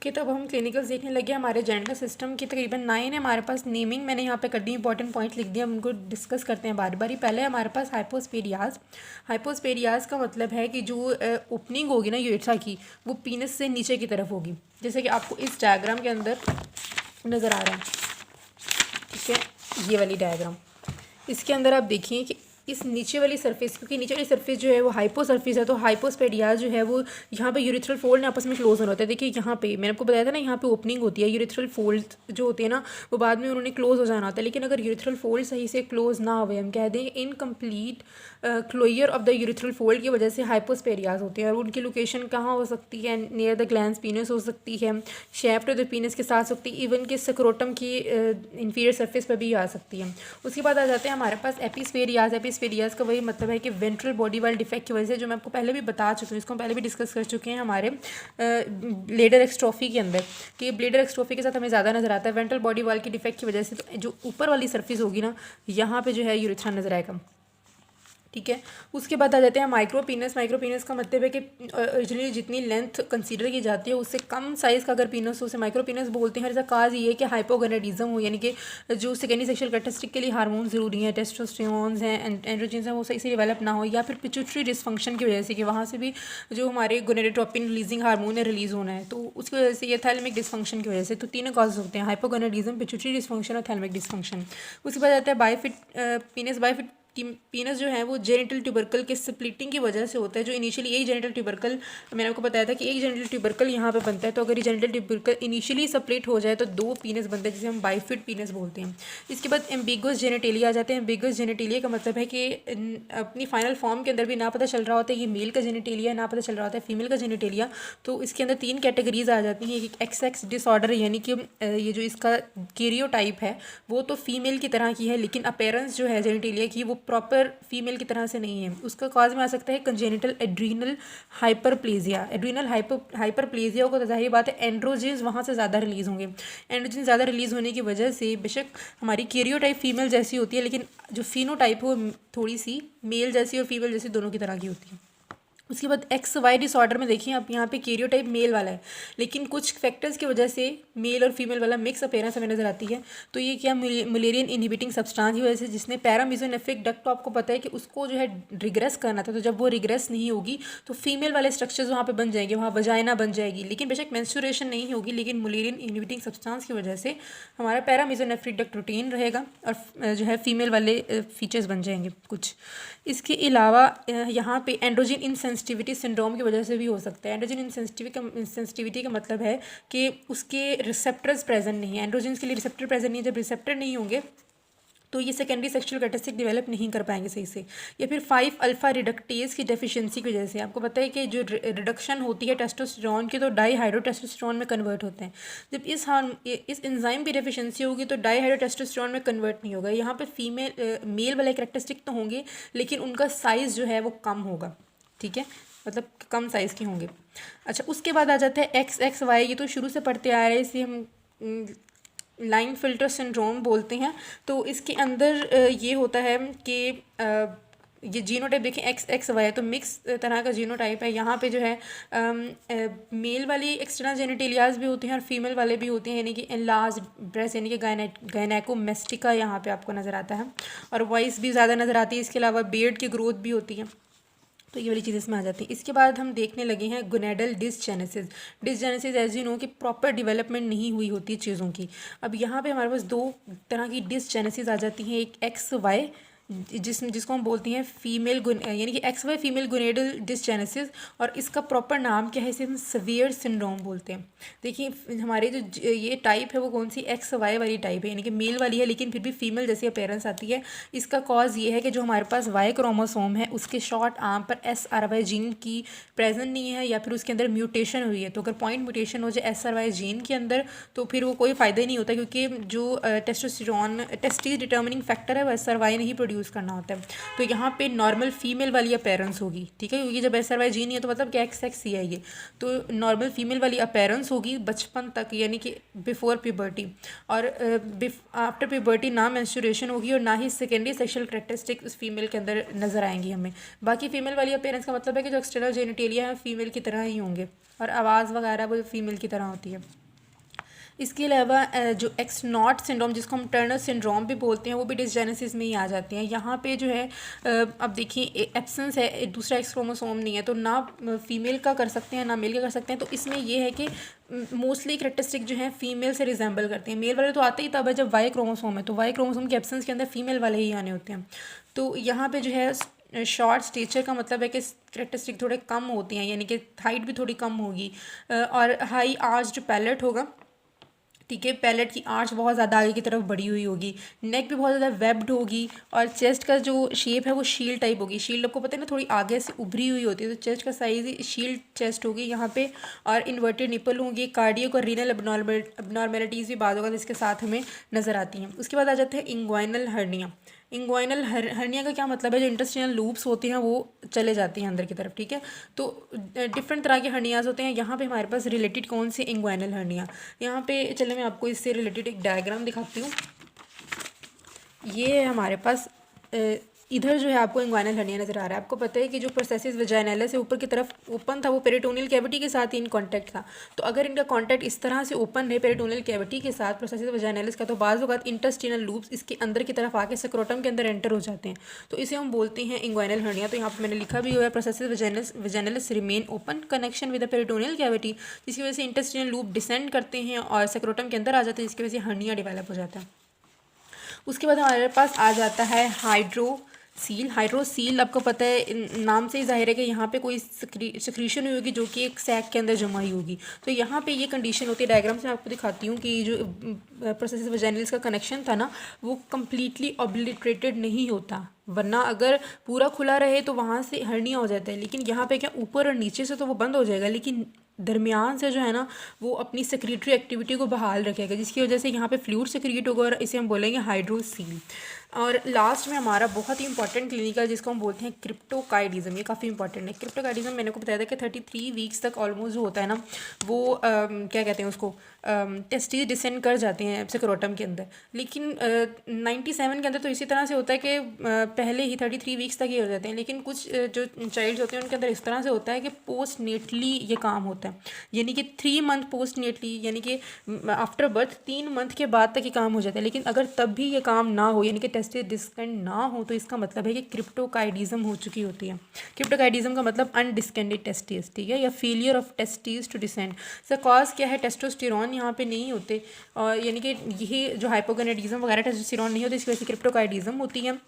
Okay, तो अब हम क्लिनिकल्स देखने लगे। हमारे जेंडर सिस्टम की तकरीबन 9 है हमारे पास। नेमिंग मैंने यहाँ पे कर दी, इंपॉर्टेंट पॉइंट लिख दिया, हम उनको डिस्कस करते हैं बारी बारी। पहले हमारे पास हाइपोस्पेडियाज। हाइपोस्पेडियाज का मतलब है कि जो ओपनिंग होगी ना यूरेथ्रा की, वो पीनस से नीचे की तरफ होगी, जैसे कि आपको इस डायग्राम के अंदर नज़र आ रहा है। ठीक है, ये वाली डायग्राम, इसके अंदर आप देखिए कि इस नीचे वाली सरफेस, क्योंकि नीचे वाली सरफेस जो है वो हाइपो सरफेस है, तो हाइपोस्पेडिया जो है वो यहाँ पे यूरिथ्रल फोल्ड आपस में क्लोज होना होता है। देखिए यहाँ पे मैंने आपको बताया था ना, यहाँ पे ओपनिंग होती है, यूरिथ्रल फोल्ड जो होते हैं ना वो बाद में उन्होंने क्लोज हो जाना होता है। लेकिन अगर यूरिथ्रल फोल्ड सही से क्लोज ना हुए, हम कह दें incomplete closure of the urethral fold की वजह से हाइपोस्पेडियाज होते हैं। और उनकी लोकेशन कहाँ हो सकती है? नियर द ग्लैंस पीनस हो सकती है, शेफ्ट ऑफ द पीनस के साथ सकती है, इवन के स्क्रोटम की इंफीरियर सरफेस पर भी आ सकती है। उसके बाद आ जाते हैं हमारे पास एपिस्फेरियाज। एपिस्फेरियाज का वही मतलब है कि वेंट्रल बॉडी वाल डिफेक्ट की वजह से, जो मैं आपको पहले भी बता चुकी हूँ, इसको हम पहले भी डिस्कस कर चुके हैं हमारे ब्लेडर एक्स्ट्रोफी के अंदर, कि ब्लेडर एक्स्ट्रोफी के साथ हमें ज़्यादा नजर आता है वेंट्रल बॉडी वाल की डिफेक्ट की वजह से। तो जो ऊपर वाली सरफेस होगी ना, यहाँ पे जो है यूरेथ्रा नजर आएगा। ठीक है, उसके बाद आ जाते हैं माइक्रोपीनस। माइक्रोपीनस का मतलब है कि ओरिजिनली जितनी लेंथ कंसीडर की जाती है उससे कम साइज़ का अगर पीनस हो, उसे माइक्रोपीनस बोलते हैं। इसका काज ये है कि हाइपोगोनाडिज्म हो, यानी कि जो सेकेंडरी सेक्शुअल कैरेक्टरिस्टिक के लिए हार्मोन ज़रूरी हैं, टेस्टोस्टेरोन्स हैं, एंड्रोजेंस हैं, वो सही से डेवलप ना हो, या फिर पिट्यूटरी डिसफंक्शन की वजह से कि वहाँ से भी जो हमारे गोनेडोट्रोपिन रिलीजिंग हार्मोन है रिलीज़ होना है, तो उसकी वजह से, ये थैलेमिक डिसफंक्शन की वजह से। तो तीनों कॉज होते हैं, हाइपोगोनाडिज्म, पिट्यूटरी डिसफंक्शन और थैलेमिक डिसफंक्शन। उसके बाद आता है बायोफिट पीनस। बायोफिट पीनस जो है वो जेनिटल ट्यूबरकल के स्प्लिटिंग की वजह से होता है। जो इनिशियली एक जेनिटल ट्यूबरकल, मैंने आपको बताया था कि एक जेनिटल ट्यूबरकल यहाँ पे बनता है, तो अगर ये जेनिटल ट्यूबरकल इनिशियली स्प्लिट हो जाए तो 2 पीनस बनते हैं, जिसे हम बाइफिट पीनस बोलते हैं। इसके बाद एम्बिगुअस जेनेटेलिया आ जाते हैं। एम्बिगुअस जेनेटेलिया का मतलब है कि अपनी फाइनल फॉर्म के अंदर भी ना पता चल रहा होता है ये मेल का जेनेटेलिया, ना पता चल रहा होता है फीमेल का जेनेटेलिया। तो इसके अंदर 3 कैटेगरीज आ जाती हैं। एक XX डिसऑर्डर, यानी कि ये जो इसका कैरियोटाइप है वो तो फीमेल की तरह की है, लेकिन अपीयरेंस जो है जेनेटेलिया की वो प्रॉपर फीमेल की तरह से नहीं है। उसका कॉज में आ सकता है congenital adrenal hyperplasia. Adrenal hyperplasia को, तो जाहिर बात है एंड्रोजेंस वहाँ से ज़्यादा रिलीज़ होंगे। एंड्रोजेंस ज़्यादा रिलीज़ होने की वजह से बेशक हमारी कैरियोटाइप फीमेल जैसी होती है, लेकिन जो फिनोटाइप वो थोड़ी सी मेल जैसी और फीमेल जैसी दोनों की तरह की होती है। उसके बाद XY डिसऑर्डर में देखिए आप, यहाँ पे कैरियोटाइप मेल वाला है, लेकिन कुछ फैक्टर्स की वजह से मेल और फीमेल वाला मिक्स अपीयरेंस हमें नजर आती है। तो ये क्या मुलेरियन इनहिबिटिंग सब्सटेंस की वजह से, जिसने पैरामीजोनेफ्रिक डक्ट, तो आपको पता है कि उसको जो है रिग्रेस करना था, तो जब वो रिग्रेस नहीं होगी तो फीमेल वाले स्ट्रक्चर्स वहाँ पे बन जाएंगे, वहाँ वजाइना बन जाएगी, लेकिन बेशक मेंस्ट्रुएशन नहीं होगी, लेकिन मुलेरियन इनहिबिटिंग सब्सटेंस की वजह से हमारा पैरामीजोनेफ्रिक डक्ट रूटीन रहेगा और जो है फीमेल वाले फीचर्स बन जाएंगे कुछ। इसके अलावा यहाँ पे एंड्रोजन इनसेंसिटिविटी सिंड्रोम की वजह से भी हो सकता है। एंड्रोजन इनसेंसिटिविटी का मतलब है कि उसके रिसेप्टर्स प्रेजेंट नहीं है। एंड्रोजन के लिए रिसेप्टर प्रेजेंट नहीं है, जब रिसेप्टर नहीं होंगे तो ये सेकेंडरी सेक्सुअल कैरेक्टरिस्टिक डेवलप नहीं कर पाएंगे सही से। या फिर 5 अल्फा रिडक्टेज की डेफिशिएंसी की वजह से, आपको पता है कि जो रिडक्शन होती है टेस्टोस्टेरोन की, तो डाईहाइड्रोटेस्टोस्टेरोन में कन्वर्ट होते हैं। जब इस एंजाइम की डेफिशिएंसी होगी तो डाईहाइड्रोटेस्टोस्टेरोन में कन्वर्ट नहीं होगा। यहाँ पे मेल वाले कैरेक्टरिस्टिक तो होंगे, लेकिन उनका साइज़ जो है वो कम होगा। ठीक है, मतलब कम साइज़ के होंगे। अच्छा, उसके बाद आ जाता है XXY। ये तो शुरू से पढ़ते आ रहे हैं, इसे हम लाइन फिल्टर सिंड्रोम बोलते हैं। तो इसके अंदर ये होता है कि ये जीनोटाइप देखें XXY है, तो मिक्स तरह का जीनोटाइप है। यहाँ पे जो है मेल वाली एक्सटर्नल जेनिटेलियाज भी होते हैं और फीमेल वाले भी होते हैं, यानी कि एनलार्ज ब्रेस्ट, यानी कि गायनेकोमेस्टिका यहाँ पे आपको नज़र आता है, और वॉइस भी ज़्यादा नज़र आती है। इसके अलावा बियर्ड की ग्रोथ भी होती है। तो ये वाली चीज़ इसमें आ जाती है। इसके बाद हम देखने लगे हैं gonadal dysgenesis. Dysgenesis as you know कि प्रॉपर डेवलपमेंट नहीं हुई होती चीज़ों की। अब यहाँ पे हमारे पास 2 तरह की डिसजेनेसिस आ जाती हैं। एक XY जिसको हम बोलते हैं फीमेल यानी कि XY फीमेल गोनेडल डिसजेनेसिस, और इसका प्रॉपर नाम क्या है, इसे हम सवियर सिंड्रोम बोलते हैं। देखिए हमारे जो ये टाइप है वो कौन सी XY वाली टाइप है, यानी कि मेल वाली है, लेकिन फिर भी फीमेल जैसी अपीयरेंस आती है। इसका कॉज ये है कि जो हमारे पास Y क्रोमोसोम है उसके शॉर्ट आर्म पर SRY जीन की प्रेजेंट नहीं है, या फिर उसके अंदर म्यूटेशन हुई है। तो अगर पॉइंट म्यूटेशन हो जाए SRY जीन के अंदर तो फिर वो कोई फ़ायदा ही नहीं होता, क्योंकि जो टेस्टोस्टेरोन टेस्टीज डिटर्मिनिंग फैक्टर है वो SRY नहीं प्रोड्यूस यूज़ करना होता है। तो यहाँ पे नॉर्मल फीमेल वाली अपीयरेंस होगी, ठीक है, क्योंकि जब SRY नहीं है तो मतलब क्या सेक्स ही है ये। तो नॉर्मल फीमेल वाली अपीयरेंस होगी बचपन तक, यानी कि बिफोर प्यूबर्टी, और आफ्टर प्यूबर्टी ना मेंस्ट्रुएशन होगी और ना ही सेकेंडरी सेक्शुअल कैरेक्टरिस्टिक उस फीमेल के अंदर नज़र आएंगी हमें। बाकी फीमेल वाली अपीयरेंस का मतलब है कि जो एक्सटर्नल जेनिटेलिया है फीमेल की तरह ही होंगे और आवाज़ वगैरह वो फीमेल की तरह होती है। इसके अलावा जो एक्स नॉट सिंड्रोम, जिसको हम टर्नर सिंड्रोम भी बोलते हैं, वो भी डिसजेनेसिस में ही आ जाते हैं। यहाँ पे जो है अब देखिए एब्सेंस है, दूसरा एक्स क्रोमोसोम नहीं है, तो ना फीमेल का कर सकते हैं ना मेल का कर सकते हैं। तो इसमें ये है कि मोस्टली करेक्टरिस्टिक जो है फीमेल से रिजेंबल करते हैं। मेल वाले तो आते ही तब है जब वाई क्रोमोसोम है, तो वाई क्रोमोसोम के एब्सेंस के अंदर फीमेल वाले ही आने होते हैं। तो यहाँ पे जो है शॉर्ट स्टेचर का मतलब है कि करेक्टरिस्टिक थोड़े कम होती हैं, यानी कि हाइट भी थोड़ी कम होगी, और हाई आर्च जो पैलेट होगा, ठीक है, पैलेट की आर्च बहुत ज़्यादा आगे की तरफ बढ़ी हुई होगी, नेक भी बहुत ज़्यादा वेब्ड होगी, और चेस्ट का जो शेप है वो शील्ड टाइप होगी। शील्ड आपको पता है ना, थोड़ी आगे से उभरी हुई होती है, तो चेस्ट का साइज ही शील्ड चेस्ट होगी यहाँ पे, और इन्वर्टेड निपल होंगी। कार्डियक और रीनल अबनॉर्मेलिटीज़ भी बाद होगा जिसके साथ हमें नज़र आती हैं। उसके बाद आ जाते हैं इंग्वाइनल हर्निया। इंग्वाइनल हर्निया का क्या मतलब है, जो इंटेस्टाइनल लूप्स होते हैं वो चले जाते हैं अंदर की तरफ, ठीक है। तो डिफरेंट तरह के हर्नियाज होते हैं। यहाँ पे हमारे पास रिलेटेड कौन से इंग्वाइनल हर्निया, यहाँ पे चले मैं आपको इससे रिलेटेड एक डायग्राम दिखाती हूँ। ये है हमारे पास इधर जो है आपको इंग्वाइनल हर्निया नज़र आ रहा है। आपको पता है कि जो प्रोसेसिस वजाइनैलिस से ऊपर की तरफ ओपन था वो पेरिटोनियल कैविटी के साथ ही इन कांटेक्ट था। तो अगर इनका कांटेक्ट इस तरह से ओपन है पेरिटोनियल कैविटी के साथ प्रोसेसिस वजाइनैलिस का, तो बाज़ वक़्त इंटेस्टिनल लूप्स इसके अंदर की तरफ आके स्क्रोटम के अंदर एंटर हो जाते हैं, तो इसे हम बोलते हैं इंग्वाइनल हर्निया। तो यहाँ पर मैंने लिखा भी हुआ है, processus vaginalis remain open connection with the peritoneal cavity, जिसकी वजह से इंटेस्टिनल लूप डिसेंड करते हैं और स्क्रोटम के अंदर आ जाते हैं, जिसकी वजह से हर्निया डेवलप हो जाता है। उसके बाद हमारे पास आ जाता है हाइड्रोसील। हाइड्रोसील आपको पता है नाम से ही जाहिर है कि यहाँ पे कोई सिक्रीशन हुई होगी जो कि एक सैक के अंदर जमा हुई होगी। तो यहाँ पे ये कंडीशन होती है, डायग्राम से आपको दिखाती हूँ कि जो प्रोसेसिस वजाइनलिस का कनेक्शन था ना वो कम्प्लीटली ऑब्लिटरेटेड नहीं होता, वरना अगर पूरा खुला रहे तो वहाँ से हर्निया हो जाता है। लेकिन यहाँ पे क्या ऊपर और नीचे से तो वो बंद हो जाएगा, लेकिन दरमियान से जो है ना वो अपनी सेक्रेटरी एक्टिविटी को बहाल रखेगा, जिसकी वजह से यहाँ पे फ्लूइड सेक्रेट होगा और इसे हम बोलेंगे हाइड्रोसील। और लास्ट में हमारा बहुत ही इंपॉर्टेंट क्लिनिकल जिसको हम बोलते हैं क्रिप्टोकाइडिज्म, ये काफ़ी इंपॉर्टेंट है। क्रिप्टोकाइडिज्म मैंने को बताया था कि 33 वीक्स तक ऑलमोस्ट जो होता है ना वो क्या कहते हैं उसको, टेस्टिस डिसेंड कर जाते हैं स्क्रोटम के अंदर। लेकिन 97 के अंदर तो इसी तरह से होता है कि पहले ही 33 वीक्स तक ही हो जाते हैं। लेकिन कुछ जो चाइल्ड्स होते हैं उनके अंदर इस तरह से होता है कि पोस्ट नेटली ये काम होता है, यानी कि 3 मंथ पोस्ट नेटली, यानी कि आफ्टर बर्थ 3 मंथ के बाद तक ये काम हो जाता है। लेकिन अगर तब भी ये काम ना हो, यानी कि टेस्टिस डिसेंड ना हो, तो इसका मतलब है कि क्रिप्टोकाइडिज्म हो चुकी होती है। क्रिप्टोकाइडिज्म का मतलब अनडिस्केंडेड टेस्टिस, ठीक है, या failure of testis to descend. इसका कॉज क्या है, टेस्टोस्टेरोन यहाँ पे नहीं होते, और यानी कि यही जो हाइपोगोनाडिज्म वगैरह टेस्टोस्टेरोन नहीं होते, इसकी वजह से क्रिप्टोकाइडिज्म होती है।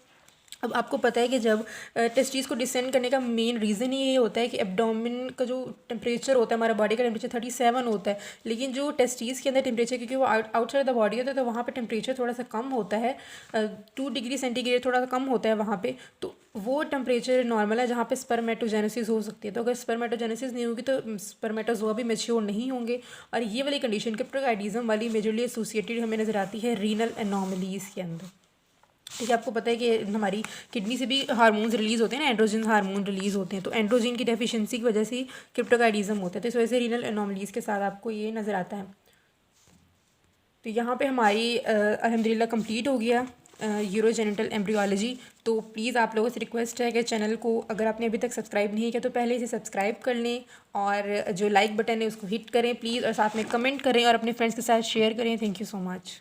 अब आपको पता है कि जब टेस्टिस को डिसेंड करने का मेन रीज़न ही ये होता है कि एब्डोमेन का जो टेम्परेचर होता है, हमारा बॉडी का टेम्परेचर 37 होता है, लेकिन जो टेस्टिस के अंदर टेम्परेचर, क्योंकि वो आउटसाइड द बॉडी होता है, तो वहाँ पे टेम्परेचर थोड़ा सा कम होता है, 2 डिग्री सेंटीग्रेड थोड़ा सा कम होता है वहाँ पे। तो वो टेम्परेचर नॉर्मल है जहाँ पे स्पर्मेटोजेनेसिस हो सकती है। तो अगर स्पर्मेटोजेनेसिस नहीं होगी तो स्पर्मेटोजोआ भी मैच्योर नहीं होंगे, और ये वाली कंडीशन क्रिप्टोकाइडिज्म वाली मेजरली एसोसिएटेड हमें नज़र आती है रीनल एनोमलीज के अंदर। ठीक है, आपको पता है कि हमारी किडनी से भी हार्मोन्स रिलीज़ होते हैं ना, एंड्रोजन हार्मोन रिलीज़ होते हैं, तो एंड्रोजन की डेफिशिएंसी की वजह से क्रिप्टोकाइडिज्म होता है। तो इस वजह से रीनल एनोमलीज के साथ आपको ये नज़र आता है। तो यहाँ पे हमारी अल्हम्दुलिल्लाह कंप्लीट हो गया यूरोजेनिटल एम्ब्रियोलॉजी। तो प्लीज़ आप लोगों से रिक्वेस्ट है कि चैनल को अगर आपने अभी तक सब्सक्राइब नहीं किया तो पहले इसे सब्सक्राइब कर लें, और जो लाइक बटन है उसको हिट करें प्लीज़, और साथ में कमेंट करें और अपने फ्रेंड्स के साथ शेयर करें। Thank you so much.